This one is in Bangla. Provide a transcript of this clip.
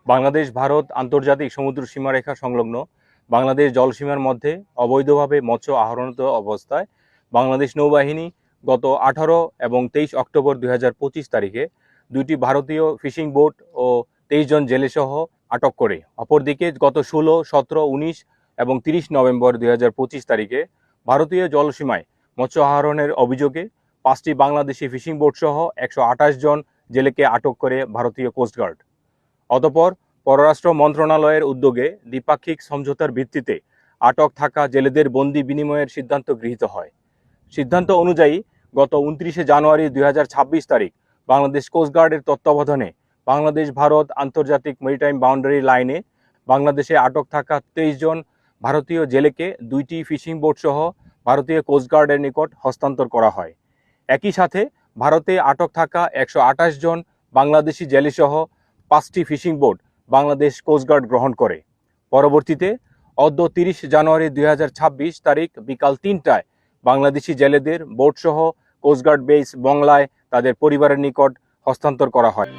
বাংলাদেশ ভারত আন্তর্জাতিক সমুদ্র সীমারেখা সংলগ্ন বাংলাদেশ জলসীমার মধ্যে অবৈধভাবে মৎস্য আহরণরত অবস্থায় বাংলাদেশ নৌবাহিনী গত 18 এবং 23 অক্টোবর 2025 তারিখে দুইটি ভারতীয় ফিশিং বোট ও 23 জন জেলেসহ আটক করে। অপরদিকে গত 16, 17, 19 এবং 30 নভেম্বর 2025 তারিখে ভারতীয় জলসীমায় মৎস্য আহরণের অভিযোগে 5টি বাংলাদেশি ফিশিং বোট সহ 128 জন জেলেকে আটক করে ভারতীয় কোস্টগার্ড। অতঃপর পররাষ্ট্র মন্ত্রণালয়ের উদ্যোগে দ্বিপাক্ষিক সমঝোতার ভিত্তিতে আটক থাকা জেলেদের বন্দি বিনিময়ের সিদ্ধান্ত গৃহীত হয়। সিদ্ধান্ত অনুযায়ী গত 29 জানুয়ারি 2026 তারিখ বাংলাদেশ কোস্টগার্ডের তত্ত্বাবধানে বাংলাদেশ ভারত আন্তর্জাতিক মেরিটাইম বাউন্ডারি লাইনে বাংলাদেশে আটক থাকা 23 জন ভারতীয় জেলেকে 2টি ফিশিং বোট সহ ভারতীয় কোস্টগার্ডের নিকট হস্তান্তর করা হয়। একই সাথে ভারতে আটক থাকা 128 জন বাংলাদেশি জেলেসহ 5টি ফিশিং বোট বাংলাদেশ কোস্টগার্ড গ্রহণ করে। পরবর্তীতে অদ্য 30 জানুয়ারি 2026 তারিখ বিকাল 3টায় বাংলাদেশি জেলেদের বোটসহ কোস্টগার্ড বেস বংলায় তাদের পরিবারের নিকট হস্তান্তর করা হয়।